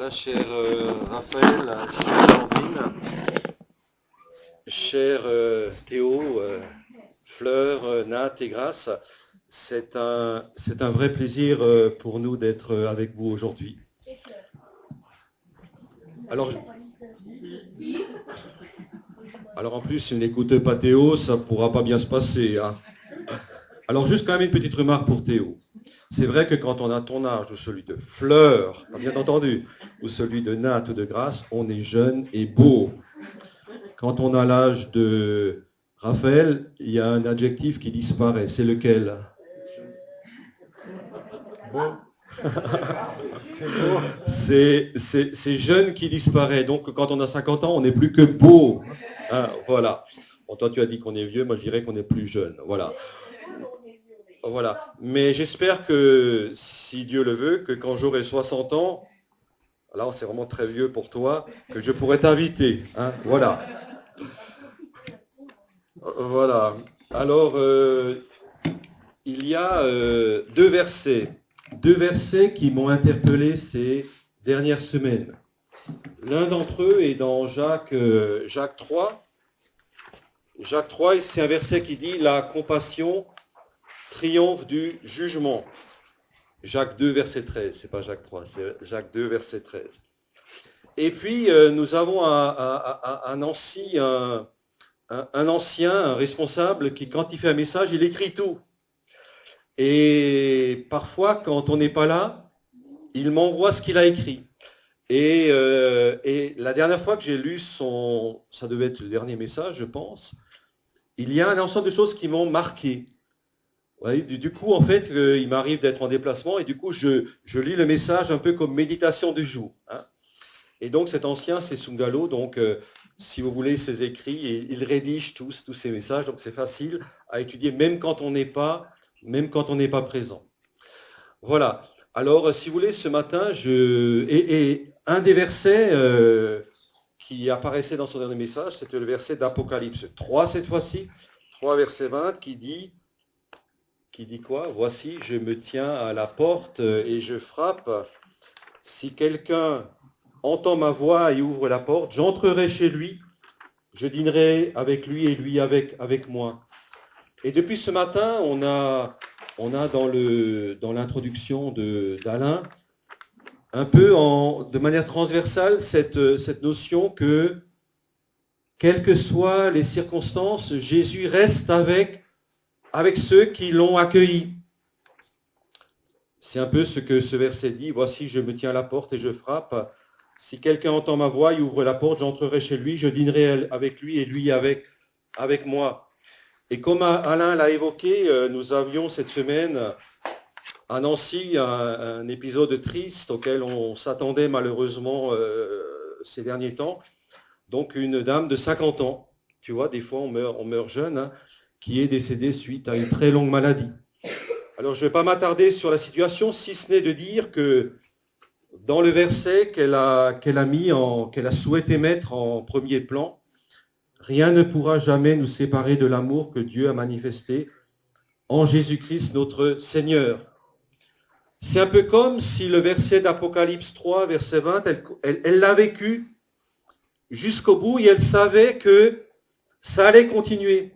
Voilà, cher Raphaël, chère Sandrine, cher Théo, Fleur, Nat et Grâce, c'est un vrai plaisir pour nous d'être avec vous aujourd'hui. Alors en plus, si vous n'écoutez pas Théo, ça ne pourra pas bien se passer, hein. Alors juste quand même une petite remarque pour Théo. C'est vrai que quand on a ton âge, ou celui de Fleur, bien entendu, ou celui de Nat ou de Grâce, on est jeune et beau. Quand on a l'âge de Raphaël, il y a un adjectif qui disparaît. C'est lequel? Beau. C'est jeune qui disparaît. Donc quand on a 50 ans, on n'est plus que beau. Hein, voilà. Bon, toi, tu as dit qu'on est vieux, moi je dirais qu'on est plus jeune. Voilà. Voilà. Mais j'espère que, si Dieu le veut, que quand j'aurai 60 ans, alors c'est vraiment très vieux pour toi, que je pourrai t'inviter. Hein, voilà. Voilà. Alors, il y a deux versets qui m'ont interpellé ces dernières semaines. L'un d'entre eux est dans Jacques 3. Jacques 3, c'est un verset qui dit « La compassion triomphe du jugement ». Jacques 2, verset 13. C'est pas Jacques 3, c'est Jacques 2, verset 13. Et puis, nous avons à Nancy un ancien, un responsable qui, quand il fait un message, il écrit tout. Et parfois, quand on n'est pas là, il m'envoie ce qu'il a écrit. Et la dernière fois que j'ai lu ça devait être le dernier message, je pense, il y a un ensemble de choses qui m'ont marqué. Ouais, du coup, en fait, il m'arrive d'être en déplacement et du coup, je lis le message un peu comme méditation du jour. Hein. Et donc, cet ancien, c'est Sungalo. Donc, si vous voulez, ses écrits, il rédige tous ces messages. Donc, c'est facile à étudier, même quand on n'est pas présent. Voilà. Alors, si vous voulez, ce matin, et un des versets qui apparaissait dans son dernier message, c'était le verset d'Apocalypse 3, cette fois-ci, 3, verset 20, qui dit quoi? Voici, je me tiens à la porte et je frappe. Si quelqu'un entend ma voix et ouvre la porte, j'entrerai chez lui, je dînerai avec lui et lui avec moi. Et depuis ce matin, on a dans l'introduction d'Alain, un peu de manière transversale, cette notion que, quelles que soient les circonstances, Jésus reste avec ceux qui l'ont accueilli. C'est un peu ce que ce verset dit. Voici, je me tiens à la porte et je frappe. Si quelqu'un entend ma voix, il ouvre la porte, j'entrerai chez lui, je dînerai avec lui et lui avec moi. Et comme Alain l'a évoqué, nous avions cette semaine à Nancy un épisode triste auquel on s'attendait malheureusement ces derniers temps. Donc une dame de 50 ans, tu vois, des fois on meurt jeune, hein, qui est décédée suite à une très longue maladie. Alors je ne vais pas m'attarder sur la situation, si ce n'est de dire que dans le verset qu'elle a souhaité mettre en premier plan, rien ne pourra jamais nous séparer de l'amour que Dieu a manifesté en Jésus-Christ notre Seigneur. C'est un peu comme si le verset d'Apocalypse 3, verset 20, elle l'a vécu jusqu'au bout et elle savait que ça allait continuer.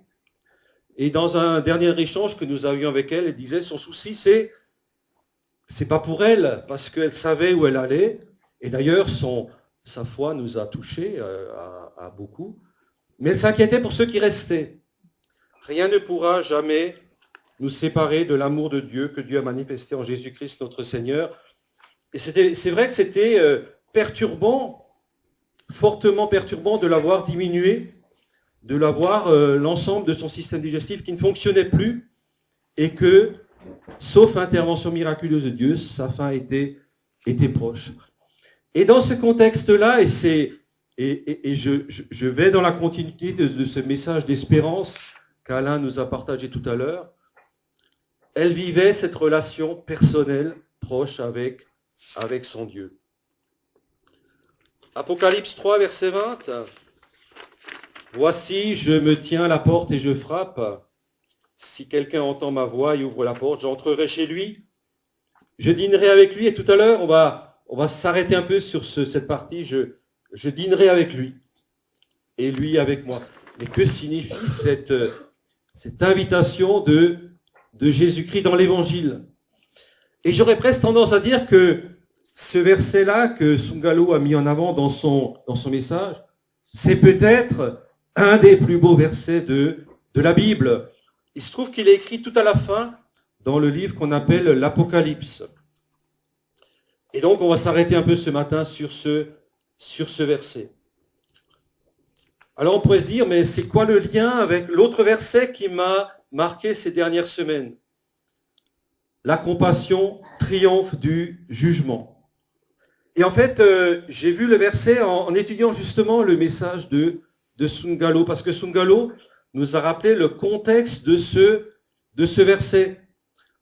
Et dans un dernier échange que nous avions avec elle, elle disait son souci, c'est pas pour elle, parce qu'elle savait où elle allait. Et d'ailleurs, sa foi nous a touchés à beaucoup. Mais elle s'inquiétait pour ceux qui restaient. Rien ne pourra jamais nous séparer de l'amour de Dieu que Dieu a manifesté en Jésus-Christ notre Seigneur. Et c'est vrai que c'était perturbant, fortement perturbant de l'avoir diminué, de l'avoir l'ensemble de son système digestif qui ne fonctionnait plus et que, sauf intervention miraculeuse de Dieu, sa fin était proche. Et dans ce contexte-là, et je vais dans la continuité de ce message d'espérance qu'Alain nous a partagé tout à l'heure, elle vivait cette relation personnelle proche avec son Dieu. Apocalypse 3, verset 20. Voici, je me tiens à la porte et je frappe. Si quelqu'un entend ma voix et ouvre la porte, j'entrerai chez lui. Je dînerai avec lui. Et tout à l'heure, on va s'arrêter un peu sur cette partie. Je dînerai avec lui et lui avec moi. Mais que signifie cette invitation de Jésus-Christ dans l'Évangile? Et j'aurais presque tendance à dire que ce verset-là que Sungalo a mis en avant dans son message, c'est peut-être un des plus beaux versets de la Bible. Il se trouve qu'il est écrit tout à la fin dans le livre qu'on appelle l'Apocalypse. Et donc, on va s'arrêter un peu ce matin sur ce verset. Alors, on pourrait se dire, mais c'est quoi le lien avec l'autre verset qui m'a marqué ces dernières semaines? La compassion triomphe du jugement. Et en fait, j'ai vu le verset en étudiant justement le message de Sungalo, parce que Sungalo nous a rappelé le contexte de ce verset.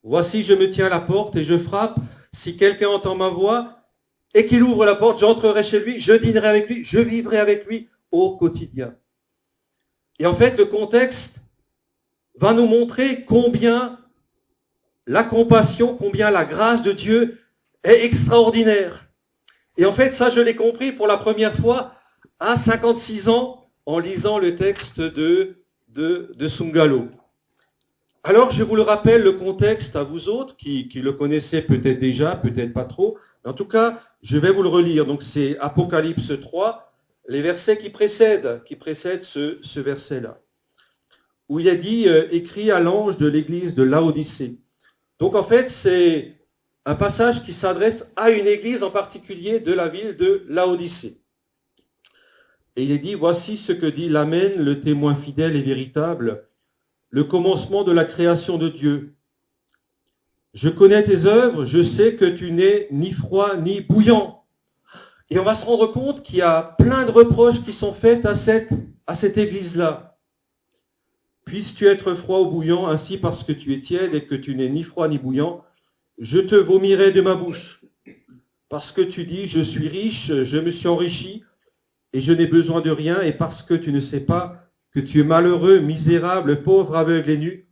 Voici, je me tiens à la porte et je frappe. Si quelqu'un entend ma voix et qu'il ouvre la porte, j'entrerai chez lui, je dînerai avec lui, je vivrai avec lui au quotidien. Et en fait, le contexte va nous montrer combien la compassion, combien la grâce de Dieu est extraordinaire. Et en fait, ça, je l'ai compris pour la première fois à 56 ans en lisant le texte de Sungalo. Alors, je vous le rappelle, le contexte à vous autres, qui le connaissez peut-être déjà, peut-être pas trop. Mais en tout cas, je vais vous le relire. Donc, c'est Apocalypse 3, les versets qui précèdent ce verset-là. Où il est dit, écrit à l'ange de l'église de Laodicée. Donc, en fait, c'est un passage qui s'adresse à une église en particulier de la ville de Laodicée. Et il est dit, voici ce que dit l'Amen, le témoin fidèle et véritable, le commencement de la création de Dieu. Je connais tes œuvres, je sais que tu n'es ni froid ni bouillant. Et on va se rendre compte qu'il y a plein de reproches qui sont faits à cette église-là. Puisses-tu être froid ou bouillant, ainsi parce que tu es tiède et que tu n'es ni froid ni bouillant, je te vomirai de ma bouche. Parce que tu dis, je suis riche, je me suis enrichi, et je n'ai besoin de rien, et parce que tu ne sais pas que tu es malheureux, misérable, pauvre, aveugle et nu,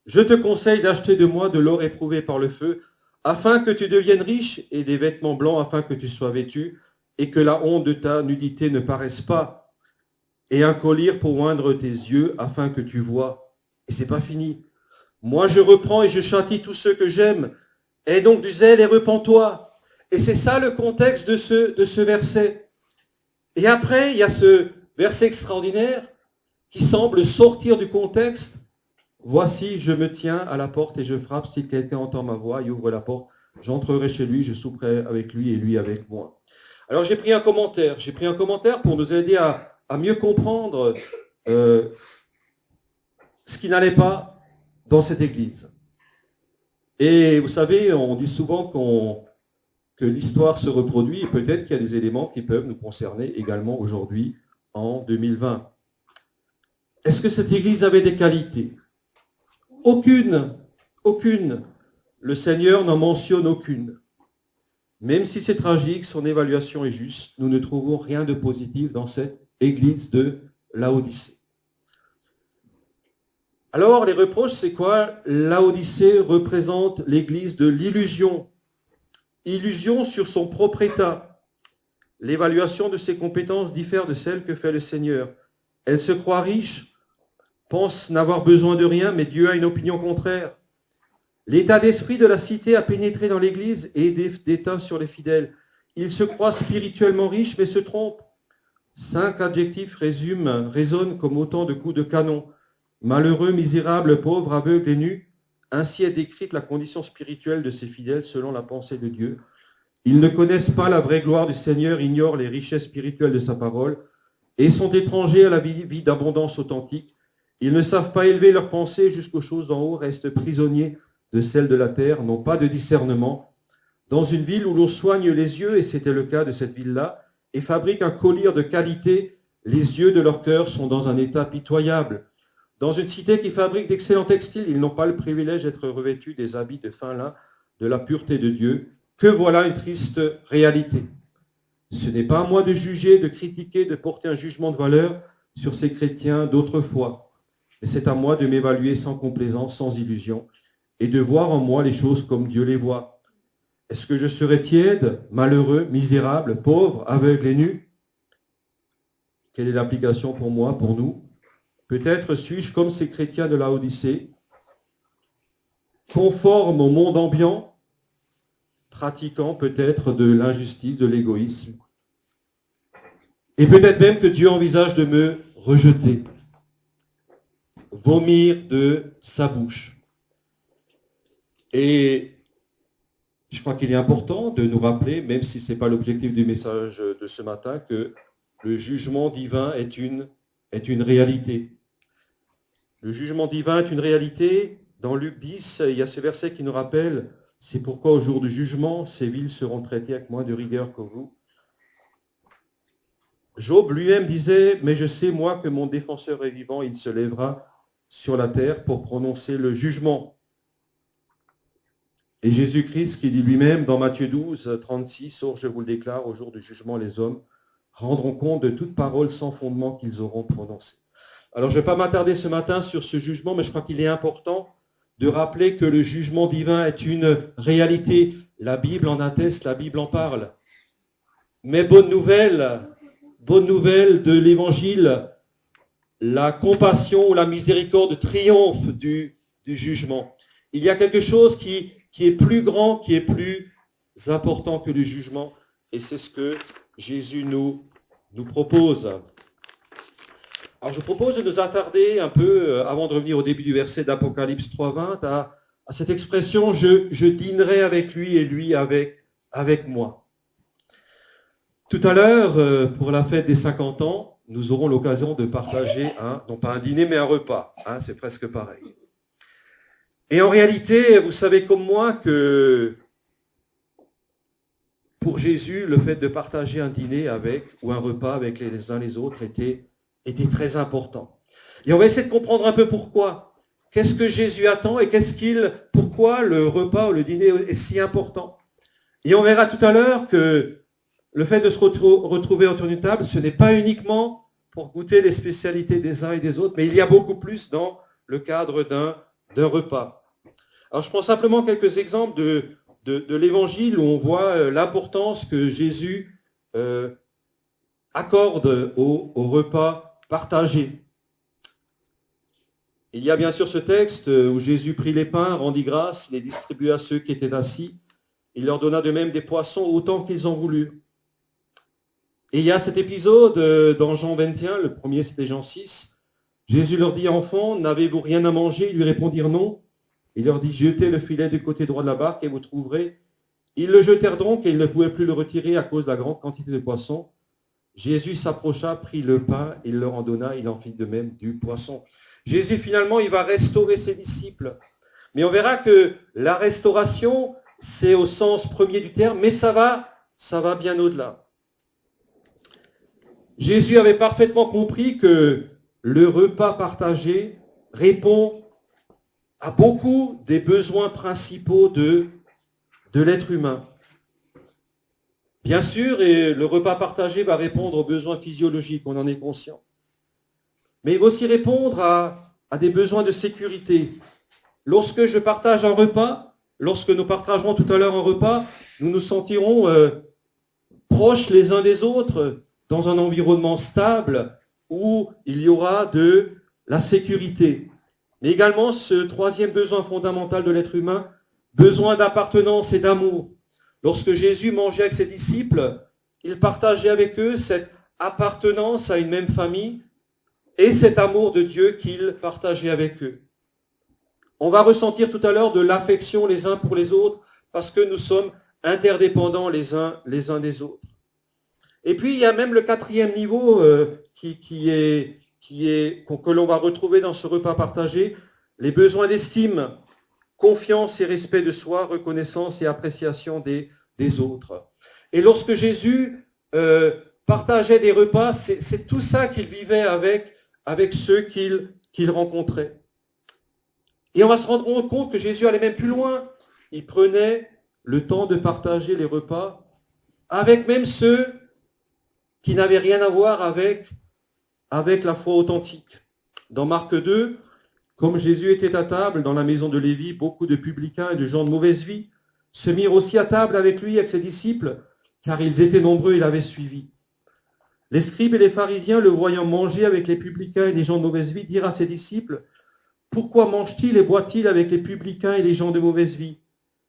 je te conseille d'acheter de moi de l'or éprouvé par le feu, afin que tu deviennes riche, et des vêtements blancs afin que tu sois vêtu, et que la honte de ta nudité ne paraisse pas, et un collier pour oindre tes yeux, afin que tu vois. Et c'est pas fini. Moi je reprends et je châtie tous ceux que j'aime. Aie donc du zèle et repens-toi. Et c'est ça le contexte de ce verset. Et après, il y a ce verset extraordinaire qui semble sortir du contexte. Voici, je me tiens à la porte et je frappe. Si quelqu'un entend ma voix, il ouvre la porte. J'entrerai chez lui, je souperai avec lui et lui avec moi. Alors j'ai pris un commentaire. J'ai pris un commentaire pour nous aider à mieux comprendre ce qui n'allait pas dans cette église. Et vous savez, on dit souvent que l'histoire se reproduit et peut-être qu'il y a des éléments qui peuvent nous concerner également aujourd'hui en 2020. Est-ce que cette église avait des qualités? Aucune. Le Seigneur n'en mentionne aucune. Même si c'est tragique, son évaluation est juste. Nous ne trouvons rien de positif dans cette église de Laodicée. Alors, les reproches, c'est quoi? Laodicée représente l'église de l'illusion. Illusion sur son propre état. L'évaluation de ses compétences diffère de celle que fait le Seigneur. Elle se croit riche, pense n'avoir besoin de rien, mais Dieu a une opinion contraire. L'état d'esprit de la cité a pénétré dans l'Église et déteint sur les fidèles. Ils se croient spirituellement riches, mais se trompent. 5 adjectifs résonnent comme autant de coups de canon. Malheureux, misérable, pauvre, aveugle et nu. Ainsi est décrite la condition spirituelle de ces fidèles selon la pensée de Dieu. Ils ne connaissent pas la vraie gloire du Seigneur, ignorent les richesses spirituelles de sa parole et sont étrangers à la vie d'abondance authentique. Ils ne savent pas élever leurs pensées jusqu'aux choses d'en haut, restent prisonniers de celles de la terre, n'ont pas de discernement. Dans une ville où l'on soigne les yeux, et c'était le cas de cette ville-là, et fabrique un collier de qualité, les yeux de leur cœur sont dans un état pitoyable. Dans une cité qui fabrique d'excellents textiles, ils n'ont pas le privilège d'être revêtus des habits de fin lin, de la pureté de Dieu. Que voilà une triste réalité. Ce n'est pas à moi de juger, de critiquer, de porter un jugement de valeur sur ces chrétiens d'autrefois. Mais c'est à moi de m'évaluer sans complaisance, sans illusion, et de voir en moi les choses comme Dieu les voit. Est-ce que je serai tiède, malheureux, misérable, pauvre, aveugle et nu? Quelle est l'application pour moi, pour nous? Peut-être suis-je comme ces chrétiens de Laodicée, conforme au monde ambiant, pratiquant peut-être de l'injustice, de l'égoïsme. Et peut-être même que Dieu envisage de me rejeter, vomir de sa bouche. Et je crois qu'il est important de nous rappeler, même si ce n'est pas l'objectif du message de ce matin, que le jugement divin est une réalité. Le jugement divin est une réalité. Dans Luc 10, il y a ce verset qui nous rappelle « C'est pourquoi au jour du jugement, ces villes seront traitées avec moins de rigueur que vous. » Job lui-même disait « Mais je sais, moi, que mon défenseur est vivant, il se lèvera sur la terre pour prononcer le jugement. » Et Jésus-Christ qui dit lui-même dans Matthieu 12, 36, « Or, je vous le déclare, au jour du jugement, les hommes rendront compte de toute parole sans fondement qu'ils auront prononcée. » Alors, je ne vais pas m'attarder ce matin sur ce jugement, mais je crois qu'il est important de rappeler que le jugement divin est une réalité. La Bible en atteste, la Bible en parle. Mais bonne nouvelle de l'Évangile, la compassion ou la miséricorde triomphe du jugement. Il y a quelque chose qui est plus grand, qui est plus important que le jugement, et c'est ce que Jésus nous propose. Alors je vous propose de nous attarder un peu, avant de revenir au début du verset d'Apocalypse 3.20, à cette expression « je dînerai avec lui et lui avec moi ». Tout à l'heure, pour la fête des 50 ans, nous aurons l'occasion de partager, non pas un dîner, mais un repas. C'est presque pareil. Et en réalité, vous savez comme moi que pour Jésus, le fait de partager un dîner ou un repas avec les uns les autres était très important. Et on va essayer de comprendre un peu pourquoi. Qu'est-ce que Jésus attend et pourquoi le repas ou le dîner est si important. Et on verra tout à l'heure que le fait de se retrouver autour d'une table, ce n'est pas uniquement pour goûter les spécialités des uns et des autres, mais il y a beaucoup plus dans le cadre d'un repas. Alors je prends simplement quelques exemples de l'Évangile où on voit l'importance que Jésus accorde au repas partagé. Il y a bien sûr ce texte où Jésus prit les pains, rendit grâce, les distribua à ceux qui étaient assis. Il leur donna de même des poissons autant qu'ils en voulurent. Et il y a cet épisode dans Jean 21, le premier c'était Jean 6. Jésus leur dit, enfants, n'avez-vous rien à manger? Ils lui répondirent non. Il leur dit, jetez le filet du côté droit de la barque et vous trouverez. Ils le jetèrent donc et ils ne pouvaient plus le retirer à cause de la grande quantité de poissons. Jésus s'approcha, prit le pain, il leur en donna, il en fit de même du poisson. Jésus finalement, il va restaurer ses disciples. Mais on verra que la restauration, c'est au sens premier du terme, mais ça va bien au-delà. Jésus avait parfaitement compris que le repas partagé répond à beaucoup des besoins principaux de l'être humain. Bien sûr, et le repas partagé va répondre aux besoins physiologiques, on en est conscient. Mais il va aussi répondre à des besoins de sécurité. Lorsque je partage un repas, lorsque nous partagerons tout à l'heure un repas, nous nous sentirons proches les uns des autres, dans un environnement stable où il y aura de la sécurité. Mais également ce troisième besoin fondamental de l'être humain, besoin d'appartenance et d'amour. Lorsque Jésus mangeait avec ses disciples, il partageait avec eux cette appartenance à une même famille et cet amour de Dieu qu'il partageait avec eux. On va ressentir tout à l'heure de l'affection les uns pour les autres parce que nous sommes interdépendants les uns des autres. Et puis, il y a même le quatrième niveau que l'on va retrouver dans ce repas partagé, les besoins d'estime, confiance et respect de soi, reconnaissance et appréciation des autres. Et lorsque Jésus partageait des repas, c'est tout ça qu'il vivait avec ceux qu'il rencontrait. Et on va se rendre compte que Jésus allait même plus loin. Il prenait le temps de partager les repas avec même ceux qui n'avaient rien à voir avec la foi authentique. Dans Marc 2, comme Jésus était à table dans la maison de Lévi, beaucoup de publicains et de gens de mauvaise vie se mirent aussi à table avec lui, avec ses disciples, car ils étaient nombreux et l'avaient suivi. Les scribes et les pharisiens, le voyant manger avec les publicains et les gens de mauvaise vie, dirent à ses disciples, « Pourquoi mange-t-il et boit-il avec les publicains et les gens de mauvaise vie ?»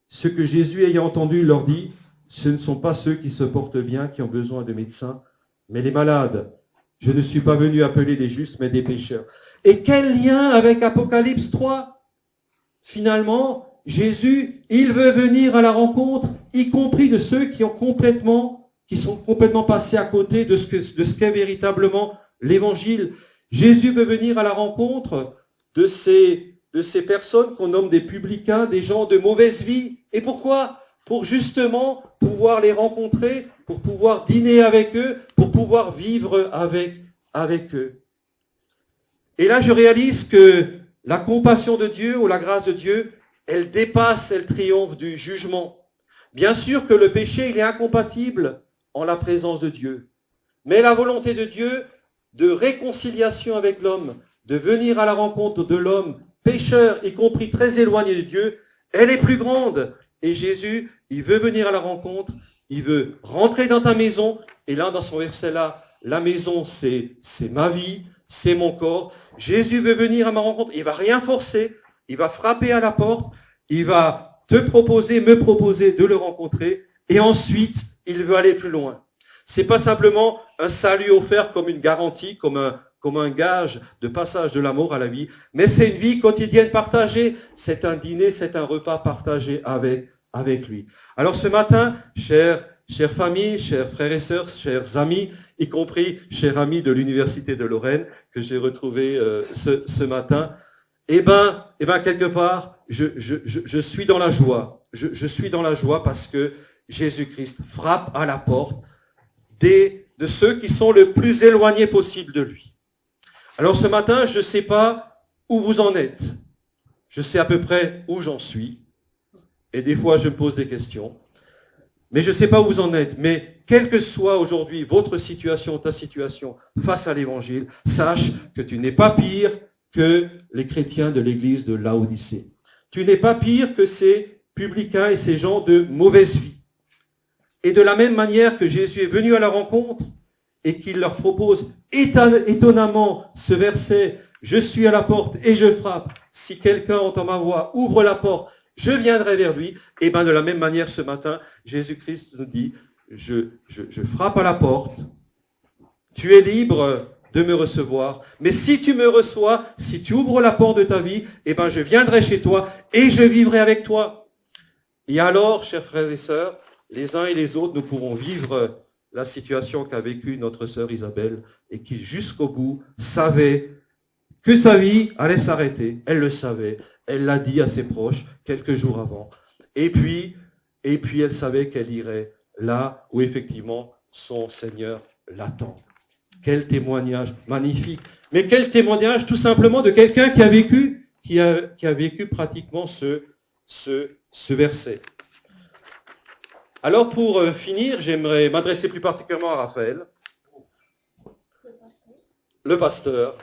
Ce que Jésus, ayant entendu, leur dit, « Ce ne sont pas ceux qui se portent bien qui ont besoin de médecins, mais les malades. Je ne suis pas venu appeler des justes, mais des pécheurs. » Et quel lien avec Apocalypse 3 ? Finalement, Jésus, il veut venir à la rencontre, y compris de ceux qui sont complètement passés à côté de ce qu'est véritablement l'évangile. Jésus veut venir à la rencontre de ces personnes qu'on nomme des publicains, des gens de mauvaise vie. Et pourquoi ? Pour justement pouvoir les rencontrer, pour pouvoir dîner avec eux, pour pouvoir vivre avec eux. Et là, je réalise que la compassion de Dieu ou la grâce de Dieu, elle dépasse, elle triomphe du jugement. Bien sûr que le péché, il est incompatible en la présence de Dieu. Mais la volonté de Dieu de réconciliation avec l'homme, de venir à la rencontre de l'homme pécheur, y compris très éloigné de Dieu, elle est plus grande. Et Jésus, il veut venir à la rencontre, il veut rentrer dans ta maison. Et là, dans son verset-là, la maison, c'est ma vie, c'est mon corps. Jésus veut venir à ma rencontre, il ne va rien forcer, il va frapper à la porte, il va me proposer de le rencontrer. Et ensuite, il veut aller plus loin. Ce n'est pas simplement un salut offert comme une garantie, comme un gage de passage de l'amour à la vie, mais c'est une vie quotidienne partagée. C'est un dîner, c'est un repas partagé avec lui. Alors ce matin, chère famille, chers frères et sœurs, chers amis, y compris chers amis de l'Université de Lorraine, que j'ai retrouvé ce matin, eh ben, quelque part, je suis dans la joie. Je suis dans la joie parce que Jésus-Christ frappe à la porte de ceux qui sont le plus éloignés possible de lui. Alors ce matin, je ne sais pas où vous en êtes. Je sais à peu près où j'en suis. Et des fois, je me pose des questions. Mais je ne sais pas où vous en êtes. Mais quelle que soit aujourd'hui votre situation, ta situation face à l'Évangile, sache que tu n'es pas pire que les chrétiens de l'église de Laodicée. Tu n'es pas pire que ces publicains et ces gens de mauvaise vie. Et de la même manière que Jésus est venu à la rencontre et qu'il leur propose étonnamment ce verset, « Je suis à la porte et je frappe. Si quelqu'un entend ma voix, ouvre la porte, je viendrai vers lui. » Et bien de la même manière ce matin, Jésus-Christ nous dit, je frappe à la porte. Tu es libre de me recevoir. Mais si tu me reçois, si tu ouvres la porte de ta vie, eh ben je viendrai chez toi et je vivrai avec toi. Et alors, chers frères et sœurs, les uns et les autres, nous pourrons vivre la situation qu'a vécue notre sœur Isabelle et qui, jusqu'au bout, savait que sa vie allait s'arrêter. Elle le savait. Elle l'a dit à ses proches quelques jours avant. Et puis elle savait qu'elle irait là où effectivement son Seigneur l'attend. Quel témoignage magnifique. Mais quel témoignage tout simplement de quelqu'un qui a vécu pratiquement ce verset. Alors pour finir, j'aimerais m'adresser plus particulièrement à Raphaël, le pasteur,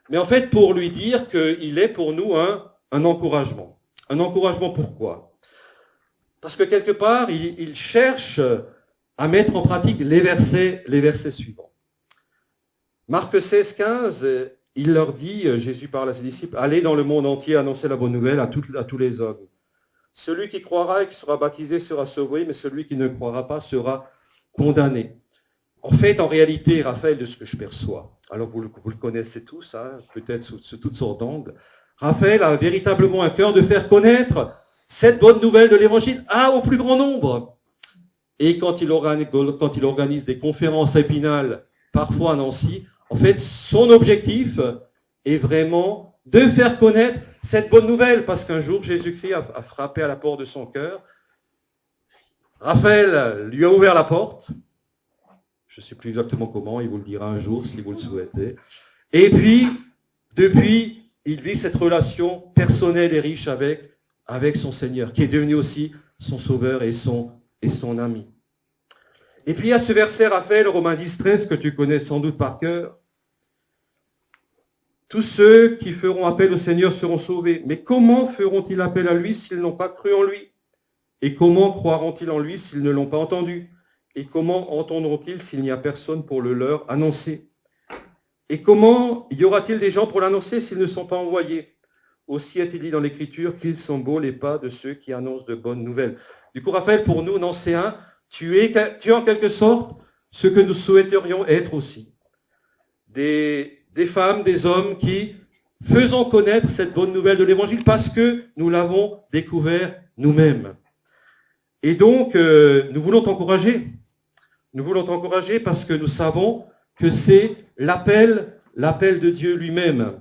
mais en fait pour lui dire qu'il est pour nous un encouragement. Un encouragement pourquoi ? Parce que quelque part, il cherche à mettre en pratique les versets suivants. Marc 16, 15, il leur dit, Jésus parle à ses disciples, « Allez dans le monde entier annoncer la bonne nouvelle à tous les hommes. Celui qui croira et qui sera baptisé sera sauvé, mais celui qui ne croira pas sera condamné. » En fait, en réalité, Raphaël, de ce que je perçois, alors vous le connaissez tous, peut-être sous toutes sortes d'angles, Raphaël a véritablement un cœur de faire connaître cette bonne nouvelle de l'Évangile au plus grand nombre. Et quand il organise des conférences à Épinal, parfois à Nancy, en fait, son objectif est vraiment de faire connaître cette bonne nouvelle, parce qu'un jour, Jésus-Christ a frappé à la porte de son cœur. Raphaël lui a ouvert la porte. Je ne sais plus exactement comment, il vous le dira un jour si vous le souhaitez. Et puis, depuis, il vit cette relation personnelle et riche avec son Seigneur, qui est devenu aussi son sauveur et son ami. Et puis, il y a ce verset, Raphaël, Romains 10, 13, que tu connais sans doute par cœur. Tous ceux qui feront appel au Seigneur seront sauvés. Mais comment feront-ils appel à lui s'ils n'ont pas cru en lui ? Et comment croiront-ils en lui s'ils ne l'ont pas entendu? Et comment entendront-ils s'il n'y a personne pour le leur annoncer? Et comment y aura-t-il des gens pour l'annoncer s'ils ne sont pas envoyés? Aussi est-il dit dans l'Écriture qu'ils sont beaux les pas de ceux qui annoncent de bonnes nouvelles. Du coup, Raphaël, pour nous, Nancéens, tu es en quelque sorte ce que nous souhaiterions être aussi. Des femmes, des hommes qui faisons connaître cette bonne nouvelle de l'Évangile parce que nous l'avons découvert nous-mêmes. Et donc, nous voulons t'encourager. Nous voulons t'encourager parce que nous savons que c'est l'appel de Dieu lui-même.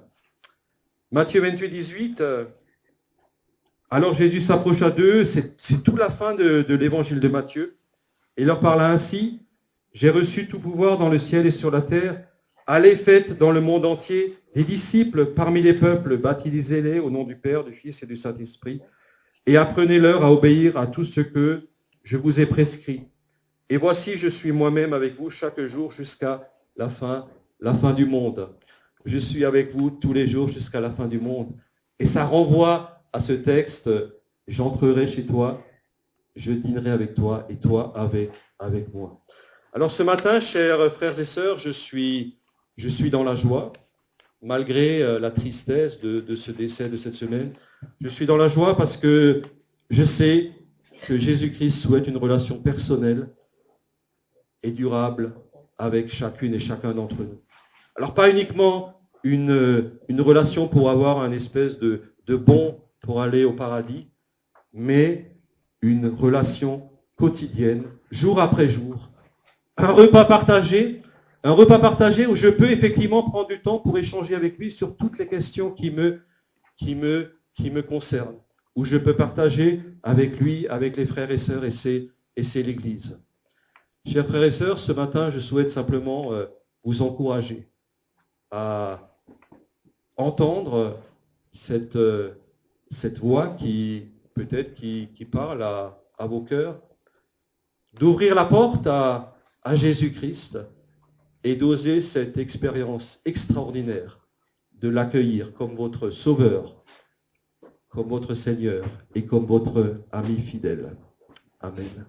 Matthieu 28, 18, alors Jésus s'approcha d'eux, c'est toute la fin de l'évangile de Matthieu, et leur parla ainsi, j'ai reçu tout pouvoir dans le ciel et sur la terre, allez faites dans le monde entier des disciples parmi les peuples, baptisez-les au nom du Père, du Fils et du Saint-Esprit, et apprenez-leur à obéir à tout ce que je vous ai prescrit. Et voici, je suis moi-même avec vous chaque jour jusqu'à la fin du monde. Je suis avec vous tous les jours jusqu'à la fin du monde. Et ça renvoie à ce texte, j'entrerai chez toi, je dînerai avec toi et toi avec moi. Alors ce matin, chers frères et sœurs, je suis dans la joie, malgré la tristesse de ce décès de cette semaine. Je suis dans la joie parce que je sais que Jésus-Christ souhaite une relation personnelle et durable avec chacune et chacun d'entre nous. Alors pas uniquement une relation pour avoir un espèce de bon pour aller au paradis, mais une relation quotidienne, jour après jour. Un repas partagé où je peux effectivement prendre du temps pour échanger avec lui sur toutes les questions qui me concernent, où je peux partager avec lui, avec les frères et sœurs, et c'est l'Église. Chers frères et sœurs, ce matin, je souhaite simplement vous encourager à entendre cette voix qui peut-être qui parle à vos cœurs, d'ouvrir la porte à Jésus-Christ et d'oser cette expérience extraordinaire de l'accueillir comme votre Sauveur, comme votre Seigneur et comme votre ami fidèle. Amen.